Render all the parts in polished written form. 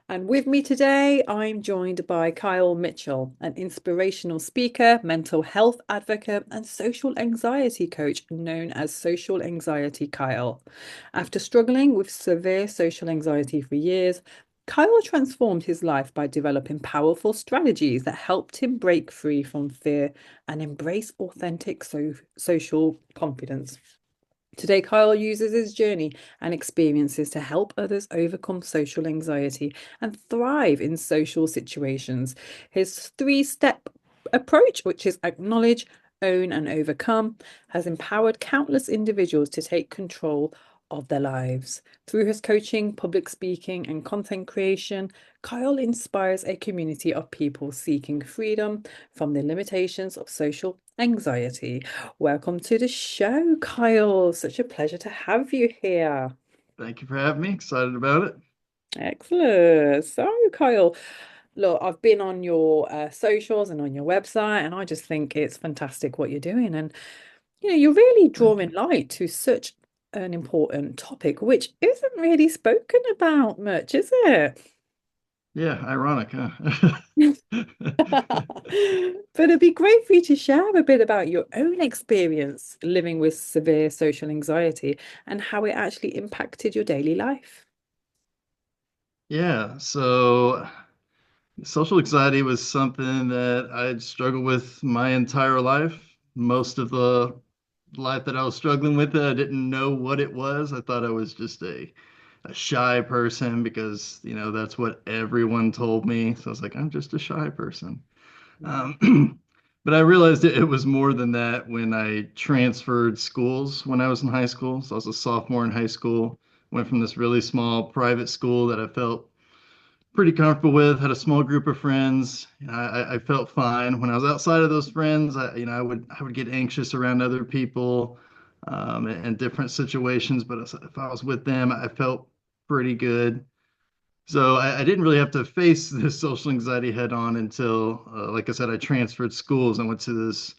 And with me today, I'm joined by Kyle Mitchell, an inspirational speaker, mental health advocate, and social anxiety coach known as Social Anxiety Kyle. After struggling with severe social anxiety for years, Kyle transformed his life by developing powerful strategies that helped him break free from fear and embrace authentic social confidence. Today, Kyle uses his journey and experiences to help others overcome social anxiety and thrive in social situations. His three-step approach, which is acknowledge, own, and overcome, has empowered countless individuals to take control of their lives. Through his coaching, public speaking, and content creation, Kyle inspires a community of people seeking freedom from the limitations of social anxiety. Welcome to the show, Kyle. Such a pleasure to have you here. Thank you for having me. Excited about it. Excellent. So, Kyle, look, I've been on your socials and on your website, and I just think it's fantastic what you're doing. And, you're really Thank you. drawing light to such an important topic, which isn't really spoken about much, is it? Yeah, ironic, huh? But it'd be great for you to share a bit about your own experience living with severe social anxiety and how it actually impacted your daily life. Yeah, so social anxiety was something that I'd struggled with my entire life. Most of the life that I was struggling with, I didn't know what it was. I thought I was just a shy person because, that's what everyone told me. So I was like, I'm just a shy person. Mm. But I realized it was more than that when I transferred schools when I was in high school. So I was a sophomore in high school, went from this really small private school that I felt pretty comfortable with, had a small group of friends. I felt fine. When I was outside of those friends, I would get anxious around other people and different situations. But if I was with them, I felt pretty good. So I didn't really have to face this social anxiety head on until, like I said, I transferred schools. I went to this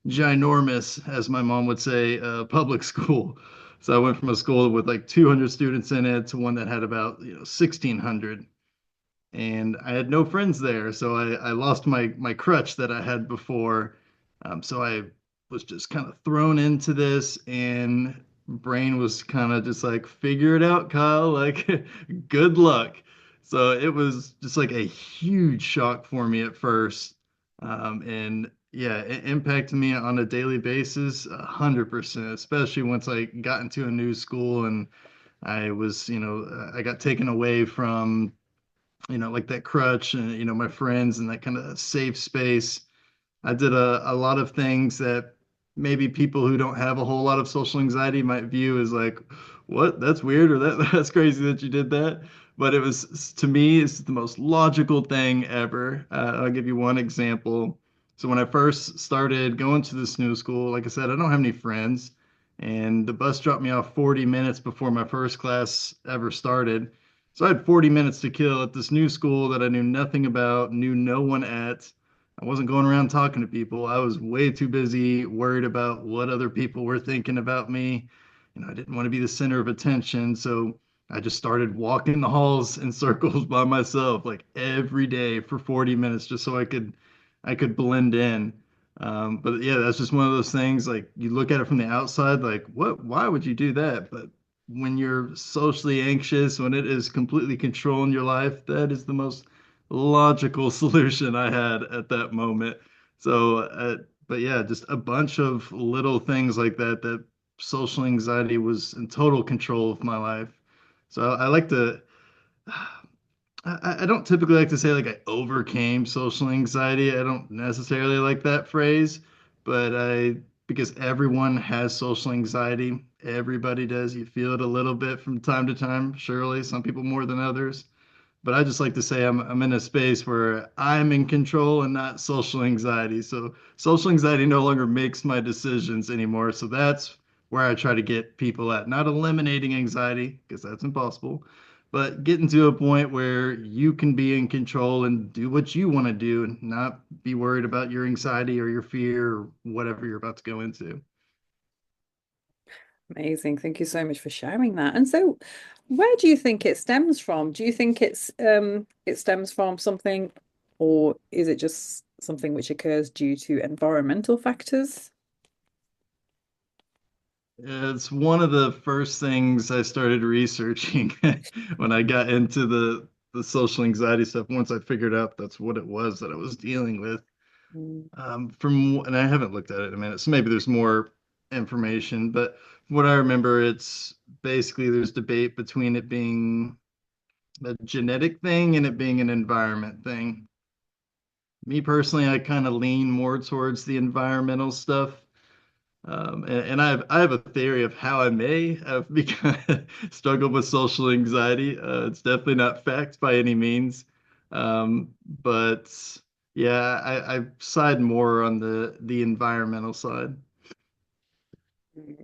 ginormous, as my mom would say, public school. So I went from a school with like 200 students in it to one that had about 1,600, and I had no friends there. So I lost my crutch that I had before. So I was just kind of thrown into this, and brain was kind of just like, figure it out, Kyle. Like, good luck. So it was just like a huge shock for me at first. And yeah, it impacted me on a daily basis, 100%, especially once I got into a new school and I got taken away from like that crutch and my friends and that kind of safe space. I did a lot of things that maybe people who don't have a whole lot of social anxiety might view as like, what? That's weird, or that's crazy that you did that. But it was, to me, it's the most logical thing ever. I'll give you one example. So when I first started going to this new school, like I said, I don't have any friends, and the bus dropped me off 40 minutes before my first class ever started. So I had 40 minutes to kill at this new school that I knew nothing about, knew no one at. I wasn't going around talking to people. I was way too busy worried about what other people were thinking about me. I didn't want to be the center of attention. So I just started walking the halls in circles by myself, like every day for 40 minutes, just so I could blend in. But yeah, that's just one of those things. Like you look at it from the outside, like what? Why would you do that? But when you're socially anxious, when it is completely controlling your life, that is the most logical solution I had at that moment. So, but yeah, just a bunch of little things like that, that social anxiety was in total control of my life. So I like to, I don't typically like to say like I overcame social anxiety. I don't necessarily like that phrase, but because everyone has social anxiety. Everybody does. You feel it a little bit from time to time, surely, some people more than others. But I just like to say I'm in a space where I'm in control and not social anxiety. So social anxiety no longer makes my decisions anymore. So that's where I try to get people at. Not eliminating anxiety, because that's impossible, but getting to a point where you can be in control and do what you want to do and not be worried about your anxiety or your fear or whatever you're about to go into. Amazing. Thank you so much for sharing that. And so, where do you think it stems from? Do you think it stems from something, or is it just something which occurs due to environmental factors? It's one of the first things I started researching when I got into the social anxiety stuff. Once I figured out that's what it was that I was dealing with. Mm, And I haven't looked at it in a minute, so maybe there's more information. But from what I remember, it's basically there's debate between it being a genetic thing and it being an environment thing. Me personally, I kind of lean more towards the environmental stuff. And I have a theory of how I may have become struggled with social anxiety. It's definitely not fact by any means, but yeah, I side more on the environmental side.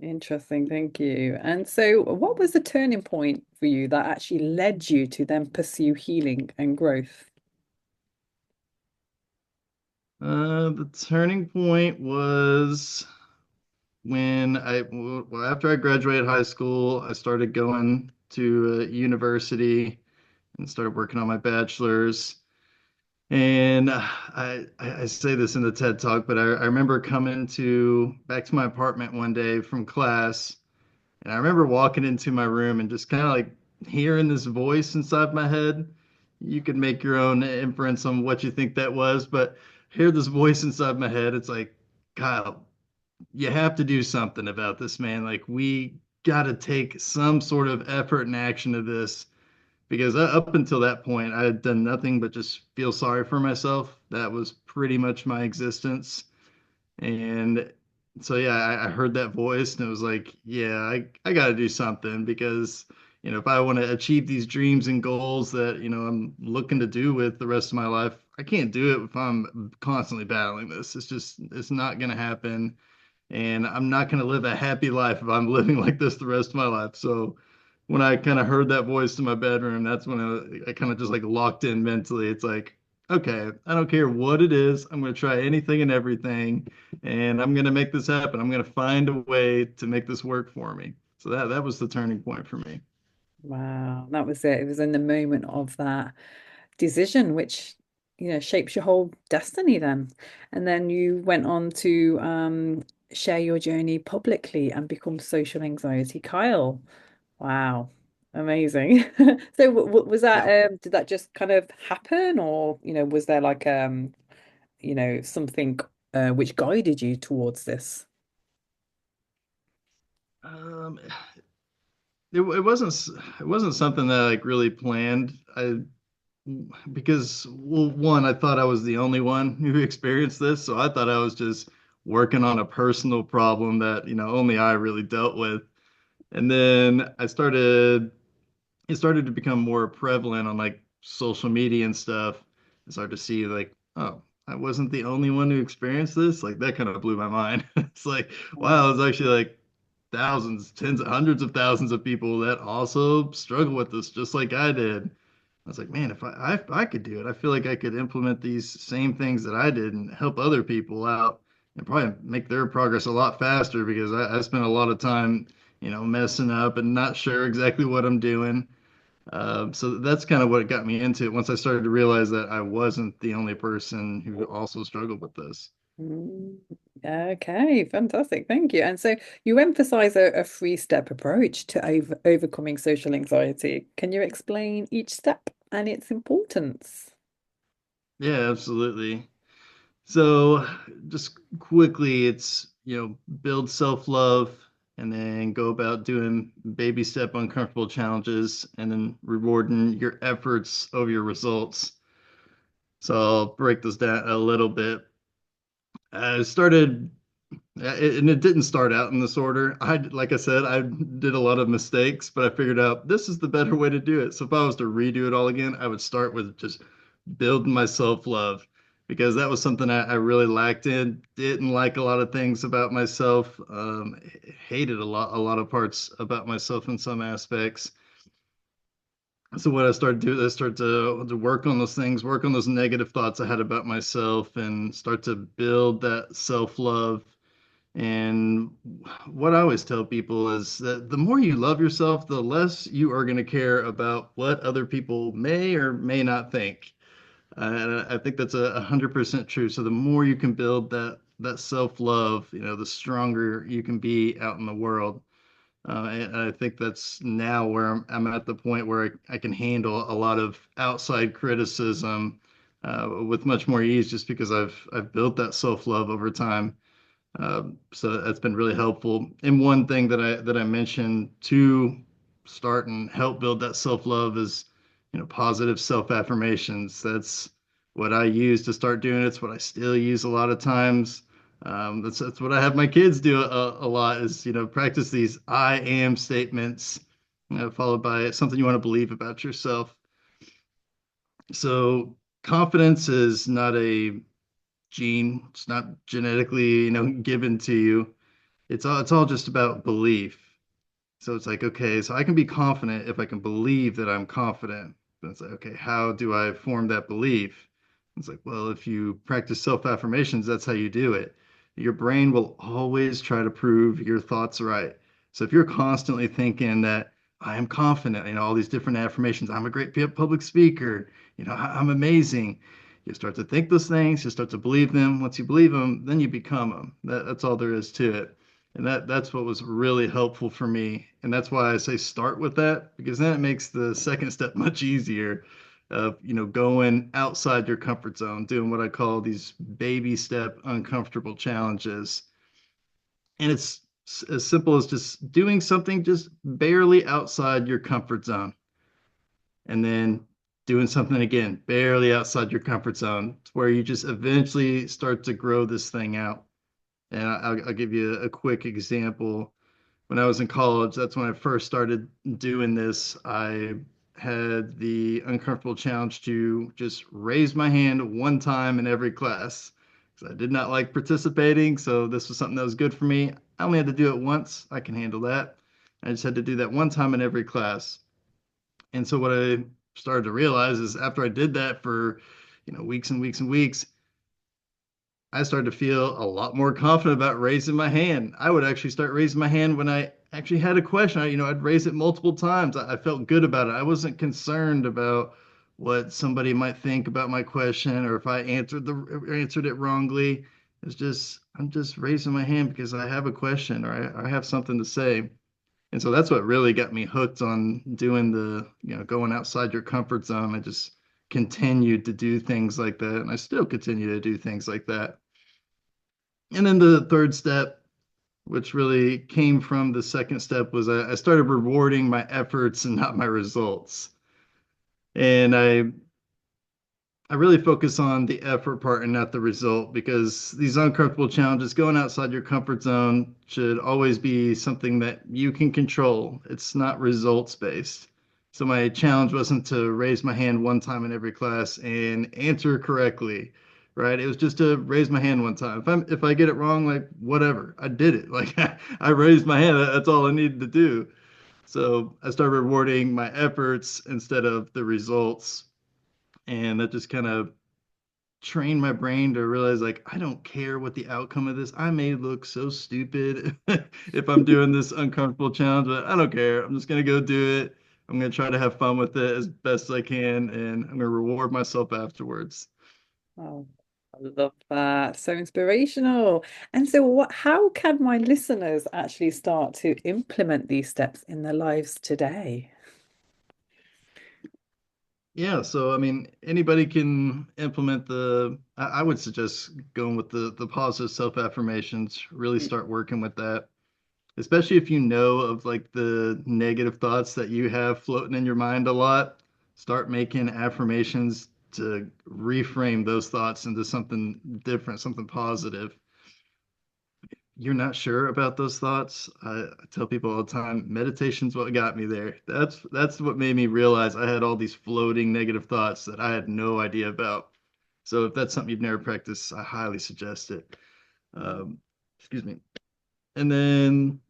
interesting, thank you. And so, what was the turning point for you that actually led you to then pursue healing and growth? The turning point was when well, after I graduated high school, I started going to university and started working on my bachelor's. And I say this in the TED Talk, but I remember coming to back to my apartment one day from class, and I remember walking into my room and just kind of like hearing this voice inside my head. You could make your own inference on what you think that was, but hear this voice inside my head. It's like, Kyle, you have to do something about this, man. Like we got to take some sort of effort and action to this because up until that point, I had done nothing but just feel sorry for myself. That was pretty much my existence. And so, yeah, I heard that voice and it was like, yeah, I got to do something because, if I want to achieve these dreams and goals that, I'm looking to do with the rest of my life, I can't do it if I'm constantly battling this. It's not going to happen. And I'm not going to live a happy life if I'm living like this the rest of my life. So when I kind of heard that voice in my bedroom, that's when I kind of just like locked in mentally. It's like, okay, I don't care what it is. I'm going to try anything and everything, and I'm going to make this happen. I'm going to find a way to make this work for me. So that was the turning point for me. Wow, that was it. It was in the moment of that decision, which, shapes your whole destiny then. And then you went on to share your journey publicly and become social anxiety Kyle. Wow, amazing. So was Yeah. that did that just kind of happen, or was there like something which guided you towards this? Um, it wasn't something that I like really planned. I because well, one, I thought I was the only one who experienced this, so I thought I was just working on a personal problem that only I really dealt with. And then it started to become more prevalent on like social media and stuff. I started to see like, oh, I wasn't the only one who experienced this. Like that kind of blew my mind. It's like, wow, it's actually like thousands, tens, hundreds of thousands of people that also struggle with this just like I did. I was like, man, if I could do it, I feel like I could implement these same things that I did and help other people out and probably make their progress a lot faster because I spent a lot of time, messing up and not sure exactly what I'm doing. So that's kind of what got me into it once I started to realize that I wasn't the only person who also struggled with this. Mm, okay, fantastic. Thank you. And so you emphasize a three-step approach to overcoming social anxiety. Can you explain each step and its importance? Yeah, absolutely. So just quickly, it's, build self-love and then go about doing baby step uncomfortable challenges and then rewarding your efforts over your results. So I'll break this down a little bit. I started and it didn't start out in this order. Like I said, I did a lot of mistakes, but I figured out this is the better way to do it. So if I was to redo it all again, I would start with just building my self-love because that was something I really lacked in. Didn't like a lot of things about myself. Hated a lot of parts about myself in some aspects. So what I started to do, I started to work on those things, work on those negative thoughts I had about myself, and start to build that self-love And what I always tell people is that the more you love yourself, the less you are going to care about what other people may or may not think. And I think that's 100% true. So the more you can build that self-love, the stronger you can be out in the world. And I think that's now where I'm at the point where I can handle a lot of outside criticism with much more ease, just because I've built that self-love over time. So that's been really helpful. And one thing that I mentioned to start and help build that self-love is, positive self-affirmations. That's what I use to start doing. It's what I still use a lot of times. That's what I have my kids do a lot is, practice these I am statements, followed by something you want to believe about yourself. So confidence is not a gene. It's not genetically, given to you. It's all just about belief. So it's like, okay, so I can be confident if I can believe that I'm confident. But it's like, okay, how do I form that belief? It's like, well, if you practice self-affirmations, that's how you do it. Your brain will always try to prove your thoughts right. So if you're constantly thinking that I am confident, all these different affirmations, I'm a great public speaker, I'm amazing. You start to think those things, you start to believe them. Once you believe them, then you become them. That's all there is to it. And that's what was really helpful for me. And that's why I say start with that, because then it makes the second step much easier of, going outside your comfort zone, doing what I call these baby step uncomfortable challenges. And it's as simple as just doing something just barely outside your comfort zone. And then doing something again, barely outside your comfort zone, where you just eventually start to grow this thing out. And I'll give you a quick example. When I was in college, that's when I first started doing this. I had the uncomfortable challenge to just raise my hand one time in every class because I did not like participating. So this was something that was good for me. I only had to do it once. I can handle that. I just had to do that one time in every class. And so what I started to realize is after I did that for, weeks and weeks and weeks, I started to feel a lot more confident about raising my hand. I would actually start raising my hand when I actually had a question. I'd raise it multiple times. I felt good about it. I wasn't concerned about what somebody might think about my question or if I answered it wrongly. It's just I'm just raising my hand because I have a question or I have something to say. And so that's what really got me hooked on doing going outside your comfort zone. I just continued to do things like that, and I still continue to do things like that. And then the third step, which really came from the second step, was I started rewarding my efforts and not my results. And I really focus on the effort part and not the result because these uncomfortable challenges, going outside your comfort zone, should always be something that you can control. It's not results based. So my challenge wasn't to raise my hand one time in every class and answer correctly, right? It was just to raise my hand one time. If I get it wrong, like whatever, I did it. Like I raised my hand. That's all I needed to do. So I started rewarding my efforts instead of the results. And that just kind of train my brain to realize like I don't care what the outcome of this. I may look so stupid if I'm doing this uncomfortable challenge, but I don't care. I'm just gonna go do it. I'm gonna try to have fun with it as best I can, and I'm gonna reward myself afterwards. Oh, I love that. So inspirational. And so how can my listeners actually start to implement these steps in their lives today? Yeah, so I mean, anybody can implement I would suggest going with the positive self-affirmations, really start working with that. Especially if you know of like the negative thoughts that you have floating in your mind a lot, start making affirmations to reframe those thoughts into something different, something positive. You're not sure about those thoughts. I tell people all the time, meditation's what got me there. That's what made me realize I had all these floating negative thoughts that I had no idea about. So if that's something you've never practiced, I highly suggest it. Um, excuse me. And then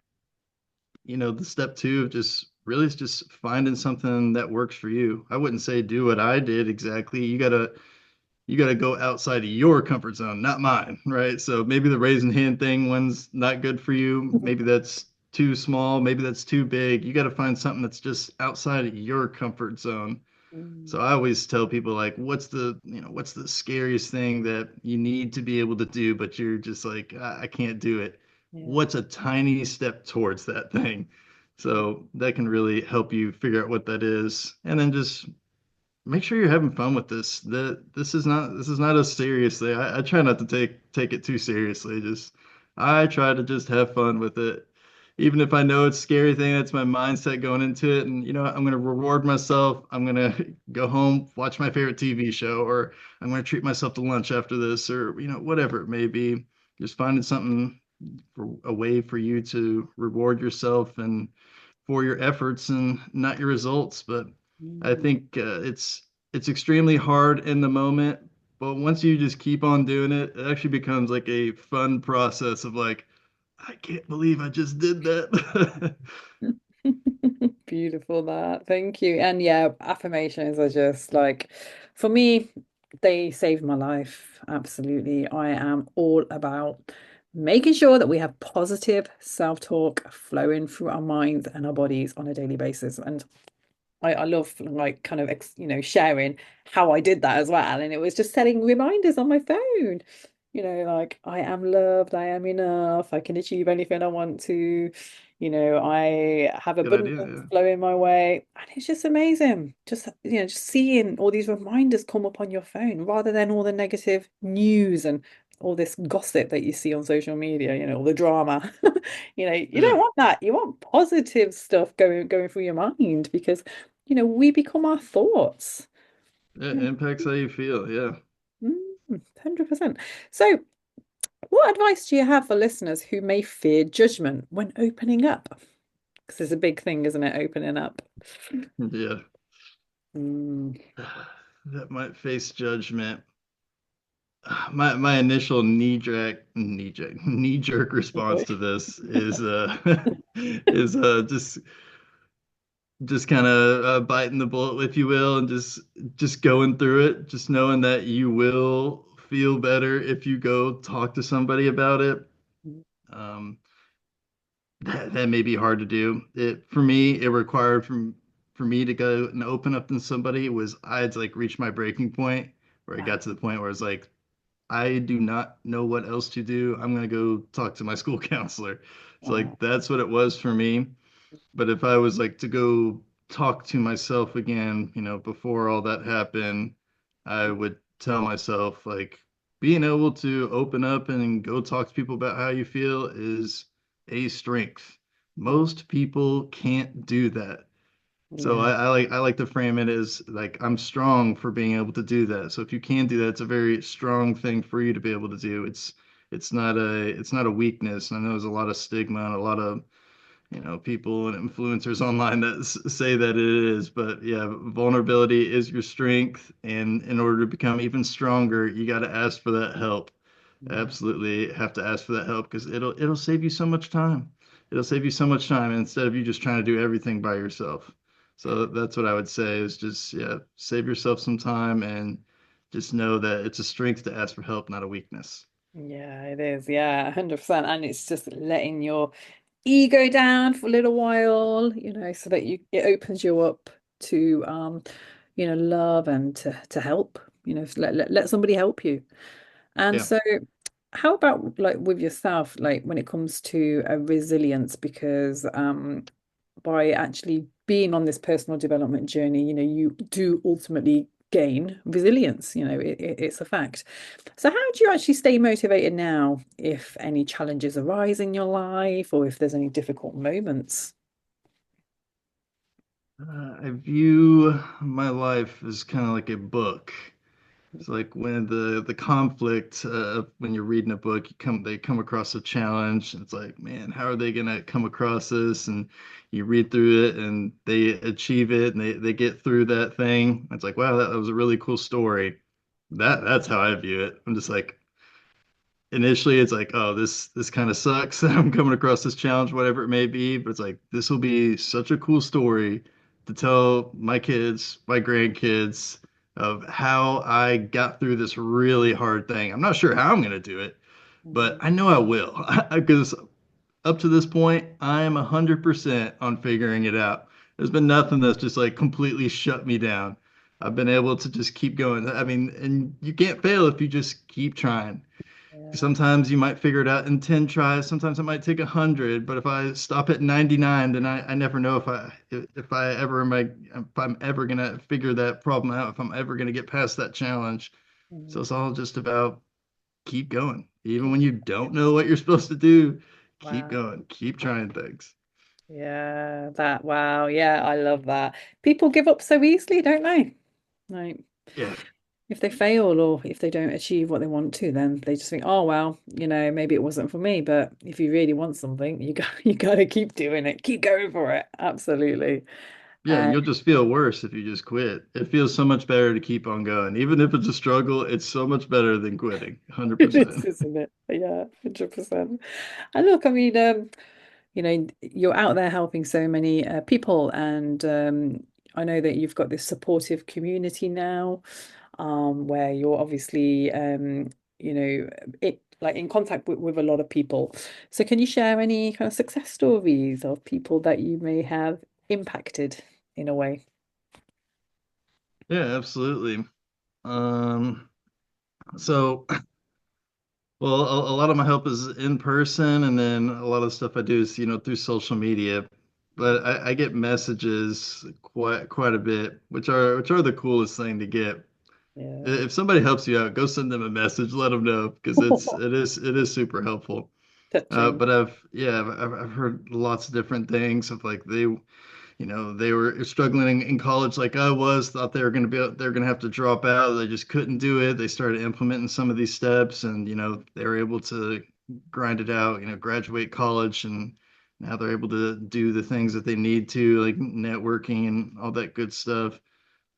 the step two of just really is just finding something that works for you. I wouldn't say do what I did exactly. you got to go outside of your comfort zone, not mine, right? So maybe the raising hand thing one's not good for you. Maybe that's too small. Maybe that's too big. You got to find something that's just outside of your comfort zone. So Mm, I always tell people like, what's the scariest thing that you need to be able to do, but you're just like, I can't do it. yeah. What's a tiny step towards that thing? So that can really help you figure out what that is. And then just make sure you're having fun with this. This is not a serious thing. I try not to take it too seriously. Just I try to just have fun with it. Even if I know it's a scary thing, that's my mindset going into it. And you know, I'm gonna reward myself. I'm gonna go home, watch my favorite TV show, or I'm gonna treat myself to lunch after this, or whatever it may be. Just finding something a way for you to reward yourself and for your efforts and not your results. But I Mm, think it's extremely hard in the moment, but once you just keep on doing it, it actually becomes like a fun process of like, I can't believe I just did that. Beautiful that. Thank you. And yeah, affirmations are just like, for me, they saved my life. Absolutely. I am all about making sure that we have positive self-talk flowing through our minds and our bodies on a daily basis. And I love like kind of sharing how I did that as well. And it was just setting reminders on my phone. Like I am loved, I am enough, I can achieve anything I want to. I have Good idea. abundance Yeah. flowing my way. And it's just amazing. Just seeing all these reminders come up on your phone rather than all the negative news and all this gossip that you see on social media, all the drama. You don't Yeah. want that. You want positive stuff going through your mind because we become our thoughts. It impacts how you feel. Yeah. 100%. So, what advice do you have for listeners who may fear judgment when opening up? Because it's a big thing, isn't it? Opening up. Yeah. Mm. That might face judgment. My initial knee jerk response to this is is just kind of biting the bullet, if you will, and just going through it, just knowing that you will feel better if you go talk to somebody about it. Um, that may be hard to do. It for me, it required for me to go and open up to somebody was I'd like reach my breaking point where I got to the point where it's like I do not know what else to do. I'm gonna go talk to my school counselor. So Wow. like that's what it was for me. But if I was like to go talk to myself again, before all that happened, I would tell myself like being able to open up and go talk to people about how you feel is a strength. Most people can't do that. So Yeah. I like to frame it as like I'm strong for being able to do that. So if you can do that, it's a very strong thing for you to be able to do. It's not a weakness. I know there's a lot of stigma and a lot of people and influencers online that say that it is, but yeah, vulnerability is your strength, and in order to become even stronger, you got to ask for that help. Yeah. Absolutely have to ask for that help because it'll save you so much time. It'll save you so much time instead of you just trying to do everything by yourself. So that's what I would say is just yeah, save yourself some time and just know that it's a strength to ask for help, not a weakness. Yeah, it is. Yeah, 100%. And it's just letting your ego down for a little while, so that it opens you up to love and to help, let somebody help you. And Yeah. so how about like with yourself, like when it comes to a resilience, because by actually being on this personal development journey, you do ultimately gain resilience, it's a fact. So how do you actually stay motivated now if any challenges arise in your life or if there's any difficult moments? I view my life as kind of like a book. It's like when the conflict when you're reading a book, they come across a challenge. And it's like, man, how are they gonna come across this? And you read through it, and they achieve it, and they get through that thing. It's like, wow, that was a really cool story. That's how I view it. I'm just like, initially it's like, oh, this kind of sucks. I'm coming across this challenge, whatever it may be, but it's like this will be such a cool story to tell my kids, my grandkids of how I got through this really hard thing. I'm not sure how I'm going to do it, but Mhm. I know I will because up to this point, I am 100% on figuring it out. There's been nothing that's just like completely shut me down. I've been able to just keep going. I mean, and you can't fail if you just keep trying. Yeah. Sometimes you might figure it out in 10 tries. Sometimes it might take 100, but if I stop at 99, then I never know if I ever am if I'm ever gonna figure that problem out, if I'm ever gonna get past that challenge. So Mhm. it's all just about keep going. Even Keep when you don't know what you're supposed to do, keep Wow. going, keep trying things. Yeah, wow. Yeah, I love that. People give up so easily, don't they? Like Yeah. if they fail or if they don't achieve what they want to, then they just think, oh well, maybe it wasn't for me. But if you really want something, you got to keep doing it, keep going for it. Absolutely. Yeah, and you'll just feel worse if you just quit. It feels so much better to keep on going. Even if it's a struggle, it's so much better than quitting. It is, 100%. isn't it? Yeah, 100%. And look, I mean, you're out there helping so many people, and I know that you've got this supportive community now, where you're obviously, like in contact with a lot of people. So, can you share any kind of success stories of people that you may have impacted in a way? Yeah, absolutely. Um, so well, a lot of my help is in person, and then a lot of stuff I do is, through social media. But I get messages quite a bit, which are the coolest thing to get. Yeah. If somebody helps you out, go send them a message, let them know because it is super helpful. Touching. But I've heard lots of different things of like they were struggling in college like I was, thought they're going to have to drop out. They just couldn't do it. They started implementing some of these steps and, they were able to grind it out, graduate college and now they're able to do the things that they need to, like networking and all that good stuff.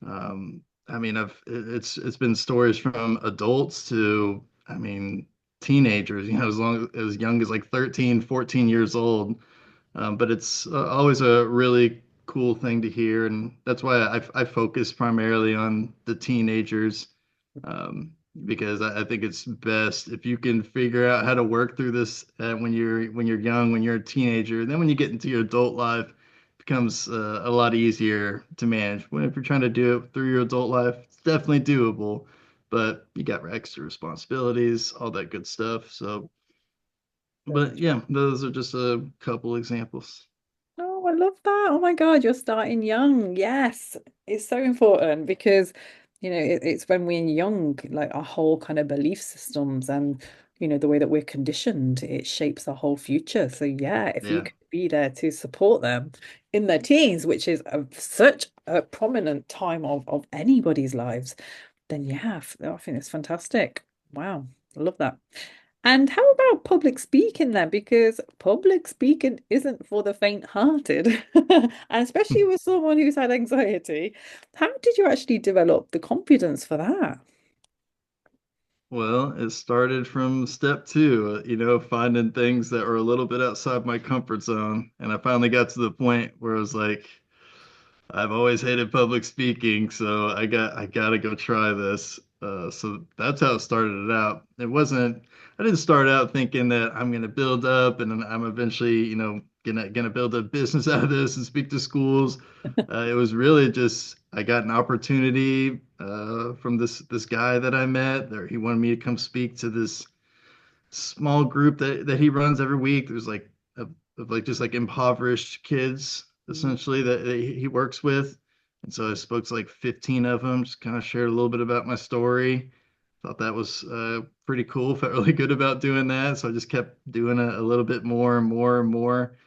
I mean, it's been stories from adults to, I mean, teenagers, as young as like 13, 14 years old, but it's always a really cool thing to hear, and that's why I focus primarily on the teenagers, um, because I think it's best if you can figure out how to work through this when you're young, when you're a teenager. Then when you get into your adult life, it becomes a lot easier to manage. When if you're trying to do it through your adult life, it's definitely doable, but you got extra responsibilities, all that good stuff. So, So but yeah, those are just a couple examples. Oh, I love that. Oh my God, you're starting young. Yes, it's so important because, it's when we're young, like our whole kind of belief systems and, the way that we're conditioned, it shapes our whole future. So yeah, if you Yeah. could be there to support them in their teens, which is such a prominent time of anybody's lives, then yeah, I think it's fantastic. Wow, I love that. And how about public speaking then? Because public speaking isn't for the faint-hearted, and especially with someone who's had anxiety. How did you actually develop the confidence for that? Well, it started from step two, finding things that were a little bit outside my comfort zone. And I finally got to the point where I was like, I've always hated public speaking, so I gotta go try this. So that's how it started it out. I didn't start out thinking that I'm gonna build up and then I'm eventually, gonna build a business out of this and speak to schools. It was really just I got an opportunity from this guy that I met there. He wanted me to come speak to this small group that he runs every week. There's like of like just like impoverished kids Mm, essentially that he works with. And so I spoke to like 15 of them, just kind of shared a little bit about my story. Thought that was pretty cool. Felt really good about doing that. So I just kept doing it a little bit more and more and more.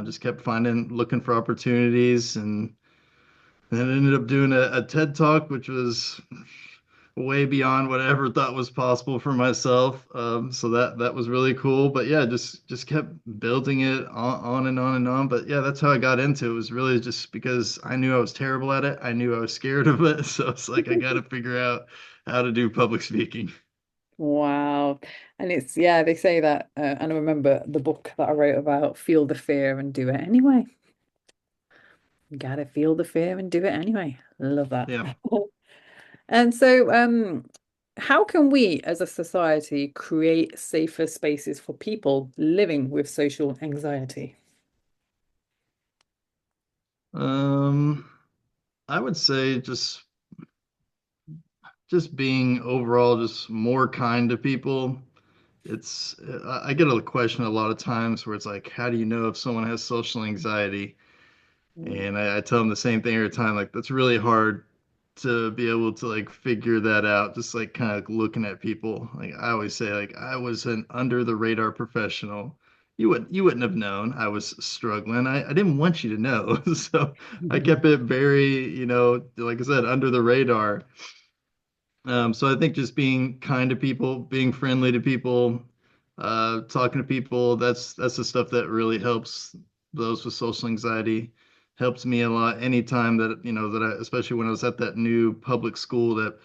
Just kept looking for opportunities, and then ended up doing a TED Talk, which was way beyond what I ever thought was possible for myself. So that was really cool. But yeah, just kept building it on and on and on. But yeah, that's how I got into it. It was really just because I knew I was terrible at it. I knew I was scared of it. So it's like I got to figure out how to do public speaking. Wow. And yeah, they say that, and I remember the book that I wrote about feel the fear and do it anyway. You gotta feel the fear and do it anyway. Love that. Yeah. And so, how can we as a society create safer spaces for people living with social anxiety? Um, I would say just being overall just more kind to people. It's I get a question a lot of times where it's like, how do you know if someone has social anxiety? Mm, And I tell them the same thing every time. Like that's really hard to be able to like figure that out. Just like kind of looking at people. Like I always say, like I was an under the radar professional. You wouldn't have known I was struggling. I didn't want you to know. So I kept it very, like I said, under the radar. So I think just being kind to people, being friendly to people, talking to people, that's the stuff that really helps those with social anxiety. Helps me a lot anytime that, that I, especially when I was at that new public school that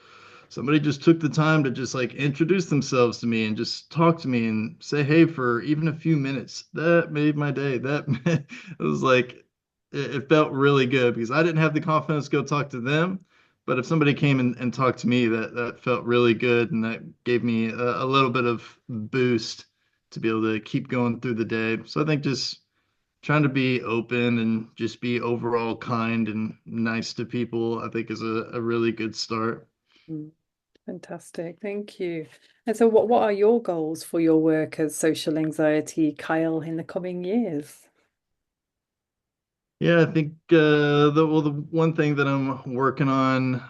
somebody just took the time to just like introduce themselves to me and just talk to me and say hey for even a few minutes. That made my day. That it was like it felt really good because I didn't have the confidence to go talk to them. But if somebody came and talked to me, that felt really good, and that gave me a little bit of boost to be able to keep going through the day. So I think just trying to be open and just be overall kind and nice to people, I think is a really good start. mm, fantastic. Thank you. And so what are your goals for your work as social anxiety, Kyle, in the coming years? Yeah, I think the one thing that I'm working on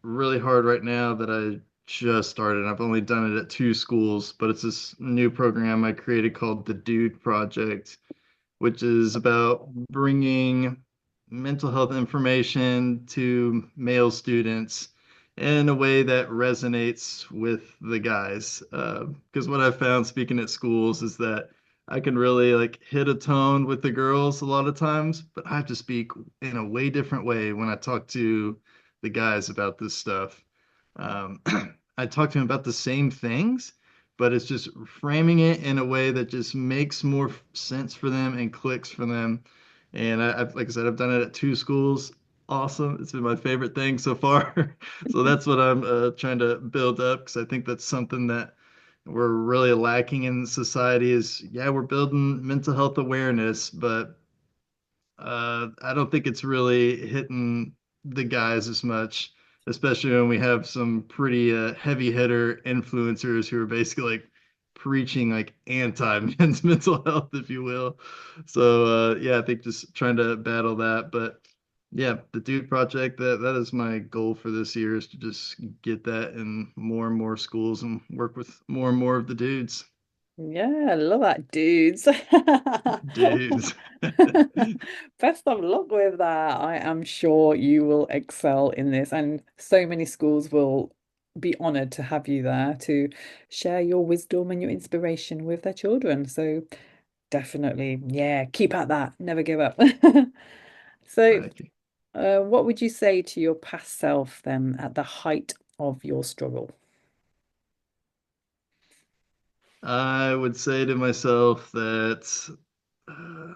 really hard right now that I just started, I've only done it at two schools, but it's this new program I created called the Dude Project, which is about bringing mental health information to male students in a way that resonates with the guys. Because what I've found speaking at schools is that I can really like hit a tone with the girls a lot of times, but I have to speak in a way different way when I talk to the guys about this stuff. Um, I talk to them about the same things, but it's just framing it in a way that just makes more sense for them and clicks for them. And like I said, I've done it at two schools. Awesome. It's been my favorite thing so far. So that's what I'm trying to build up because I think that's something that we're really lacking in society is, yeah, we're building mental health awareness, but I don't think it's really hitting the guys as much, especially when we have some pretty heavy hitter influencers who are basically like preaching like anti-men's mental health, if you will. So yeah, I think just trying to battle that. But yeah, the Dude Project, that is my goal for this year is to just get that in more and more schools and work with more and more of the dudes. Yeah, I love that, dudes. Dudes. Best of luck with that. I am sure you will excel in this, and so many schools will be honored to have you there to share your wisdom and your inspiration with their children. So definitely, yeah, keep at that. Never give up. So, Thank you. what would you say to your past self then at the height of your struggle? I would say to myself that uh,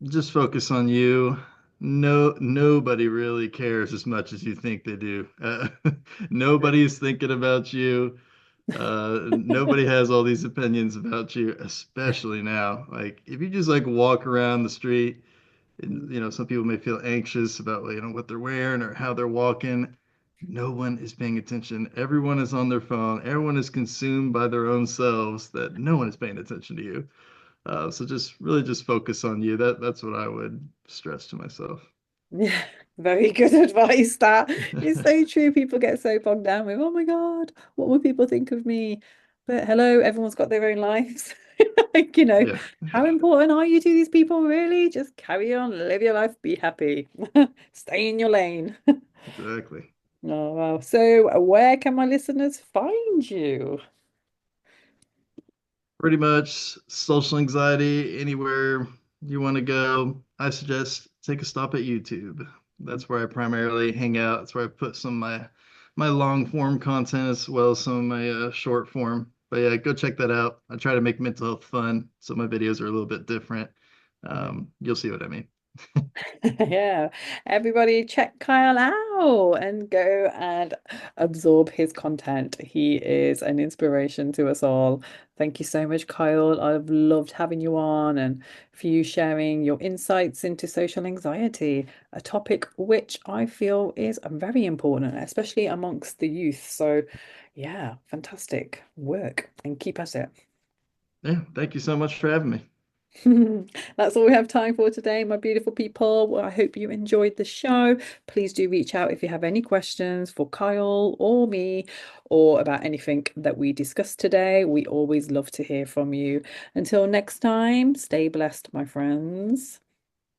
just focus on you. No, nobody really cares as much as you think they do. Nobody's thinking about you. Nobody has all these opinions about you, especially now. Like if you just like walk around the street, and some people may feel anxious about what they're wearing or how they're walking. No one is paying attention. Everyone is on their phone. Everyone is consumed by their own selves. That no one is paying attention to you. So just really just focus on you. That's what I would stress to myself. Yeah, very good advice. That is so true. People get so bogged down with, oh my God, what will people think of me? But hello, everyone's got their own lives. Like, Yeah, how yeah, important are you to these people, really? Just carry on, live your life, be happy, stay in your lane. exactly. Oh, wow. So, where can my listeners find you? Pretty much social anxiety, anywhere you want to go, I suggest take a stop at YouTube. That's where I primarily hang out. That's where I put some of my long form content as well as some of my short form. But yeah, go check that out. I try to make mental health fun, so my videos are a little bit different. Yeah. You'll see what I mean. Yeah, everybody check Kyle out and go and absorb his content. He is an inspiration to us all. Thank you so much, Kyle. I've loved having you on and for you sharing your insights into social anxiety, a topic which I feel is very important, especially amongst the youth. So, yeah, fantastic work and keep at it. Yeah, thank you so much for having me. That's all we have time for today, my beautiful people. Well, I hope you enjoyed the show. Please do reach out if you have any questions for Kyle or me or about anything that we discussed today. We always love to hear from you. Until next time, stay blessed, my friends.